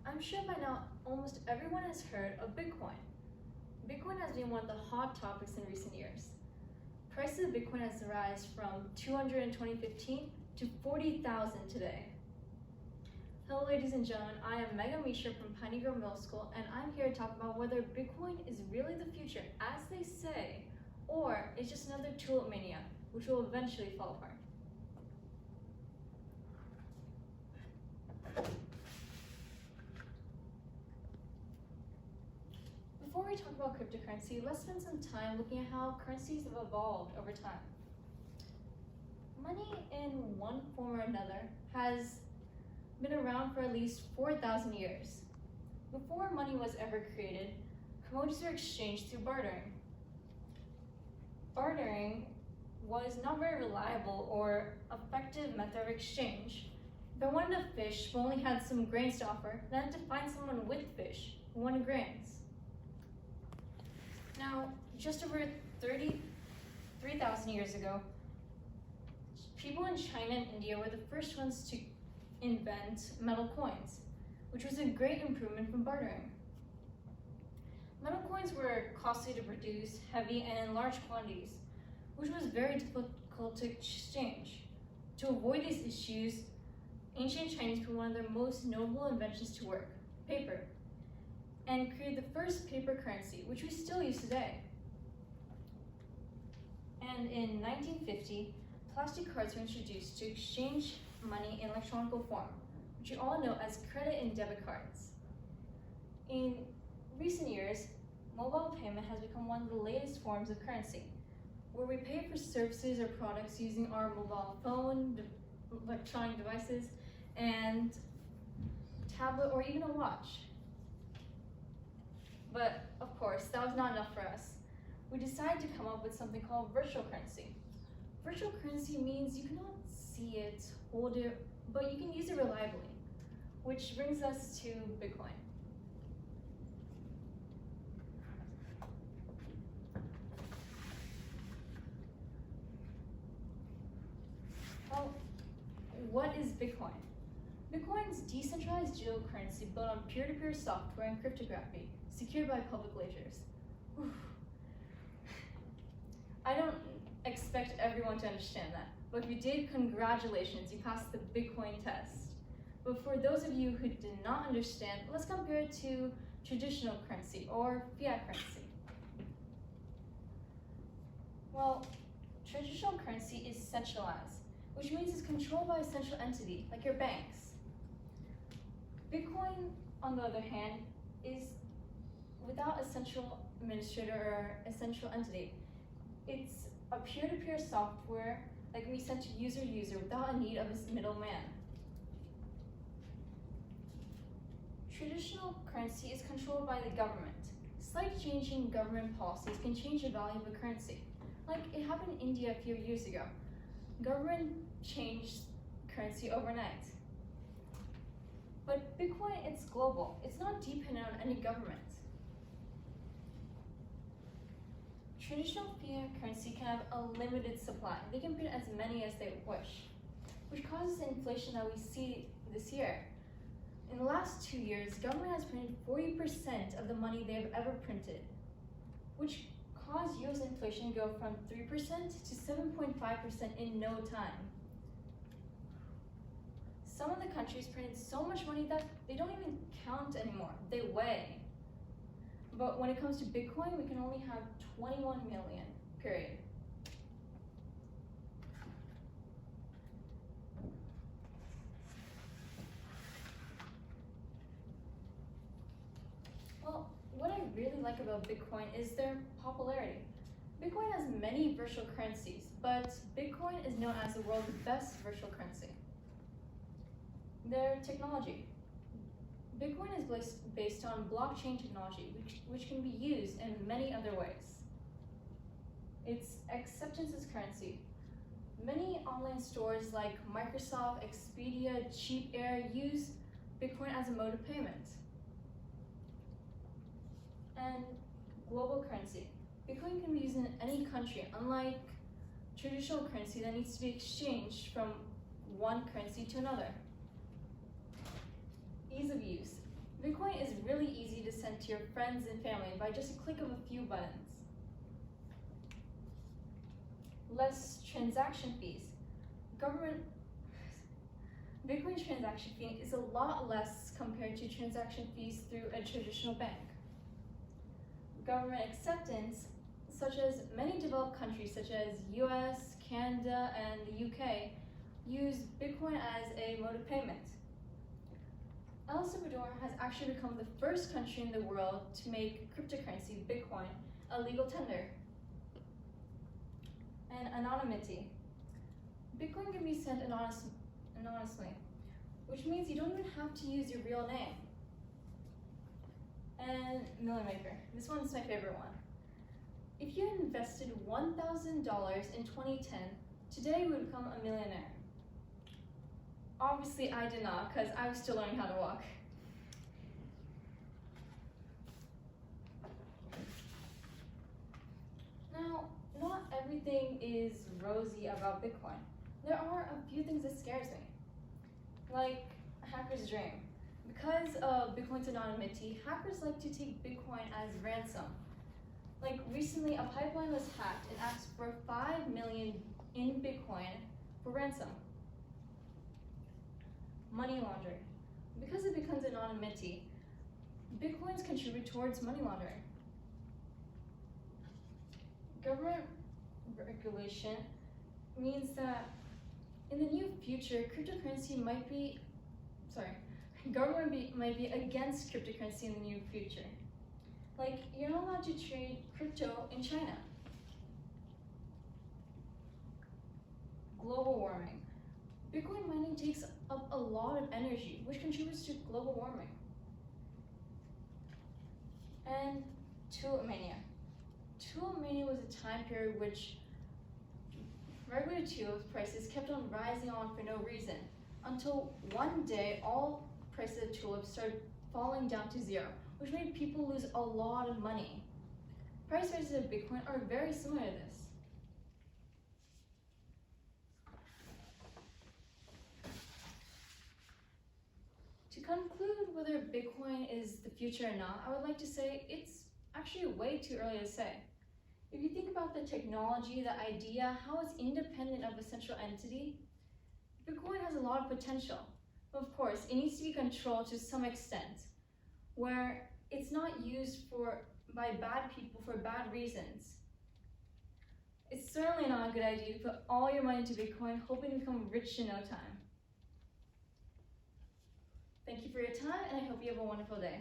I'm sure by now almost everyone has heard of Bitcoin. Bitcoin has been one of the hot topics in recent years. Prices of Bitcoin has risen from 200 in 2015 to 40,000 today. Hello ladies and gentlemen, I am Megha Mishra from Piney Grove Middle School, and I'm here to talk about whether Bitcoin is really the future, as they say, or it's just another tulip mania, which will eventually fall apart. Before we talk about cryptocurrency, let's spend some time looking at how currencies have evolved over time. Money in one form or another has been around for at least 4,000 years. Before money was ever created, commodities were exchanged through bartering. Bartering was not very reliable or effective method of exchange. If I wanted a fish but only had some grains to offer, then I had to find someone with fish who wanted grains. Now, just over 3,000 years ago, people in China and India were the first ones to invent metal coins, which was a great improvement from bartering. Metal coins were costly to produce, heavy, and in large quantities, which was very difficult to exchange. To avoid these issues, ancient Chinese put one of their most notable inventions to work, paper, and created the first paper currency, which we still use today. And in 1950, plastic cards were introduced to exchange money in electronic form, which you all know as credit and debit cards. In recent years, mobile payment has become one of the latest forms of currency, where we pay for services or products using our mobile phone, electronic devices, and tablet, or even a watch. But of course, that was not enough for us. We decided to come up with something called virtual currency. Virtual currency means you cannot see it, hold it, but you can use it reliably, which brings us to Bitcoin. Well, what is Bitcoin? Bitcoin is decentralized digital currency built on peer-to-peer software and cryptography, secured by public ledgers. I don't expect everyone to understand that, but if you did, congratulations, you passed the Bitcoin test. But for those of you who did not understand, let's compare it to traditional currency or fiat currency. Well, traditional currency is centralized, which means it's controlled by a central entity, like your banks. Bitcoin, on the other hand, is without a central administrator or a central entity. It's a peer-to-peer software that can be sent to user without a need of a middleman. Traditional currency is controlled by the government. Slight change in government policies can change the value of a currency. Like it happened in India a few years ago. Government changed currency overnight. But Bitcoin, it's global. It's not dependent on any government. Traditional fiat currency can have a limited supply. They can print as many as they wish, which causes the inflation that we see this year. In the last 2 years, government has printed 40% of the money they have ever printed, which caused US inflation to go from 3% to 7.5% in no time. Some of the countries printed so much money that they don't even count anymore, they weigh. But when it comes to Bitcoin, we can only have 21 million, period. Well, what I really like about Bitcoin is their popularity. Bitcoin has many virtual currencies, but Bitcoin is known as the world's best virtual currency. Their technology. Bitcoin is based on blockchain technology, which can be used in many other ways. Its acceptance as currency. Many online stores like Microsoft, Expedia, Cheap Air use Bitcoin as a mode of payment. And global currency. Bitcoin can be used in any country, unlike traditional currency that needs to be exchanged from one currency to another. Ease of use. Bitcoin is really easy to send to your friends and family by just a click of a few buttons. Less transaction fees. Bitcoin transaction fee is a lot less compared to transaction fees through a traditional bank. Government acceptance, such as many developed countries such as US, Canada, and the UK, use Bitcoin as a mode of payment. El Salvador has actually become the first country in the world to make cryptocurrency, Bitcoin, a legal tender. And anonymity. Bitcoin can be sent anonymously, which means you don't even have to use your real name. And Million Maker. This one's my favorite one. If you had invested $1,000 in 2010, today you would become a millionaire. Obviously, I did not, because I was still learning how to walk. Now, not everything is rosy about Bitcoin. There are a few things that scares me, like a hacker's dream. Because of Bitcoin's anonymity, hackers like to take Bitcoin as ransom. Like recently, a pipeline was hacked and asked for $5 million in Bitcoin for ransom. Money laundering. Because it becomes anonymity, Bitcoins contribute towards money laundering. Government regulation means that in the near future, government might be against cryptocurrency in the near future. Like, you're not allowed to trade crypto in China. Global warming. Bitcoin mining takes up a lot of energy, which contributes to global warming. And tulip mania. Tulip mania was a time period which regular tulip prices kept on rising on for no reason, until one day all prices of tulips started falling down to zero, which made people lose a lot of money. Price rises of Bitcoin are very similar to this. To conclude whether Bitcoin is the future or not, I would like to say it's actually way too early to say. If you think about the technology, the idea, how it's independent of a central entity, Bitcoin has a lot of potential. But of course, it needs to be controlled to some extent, where it's not used by bad people for bad reasons. It's certainly not a good idea to put all your money into Bitcoin, hoping to become rich in no time. Thank you for your time, and I hope you have a wonderful day.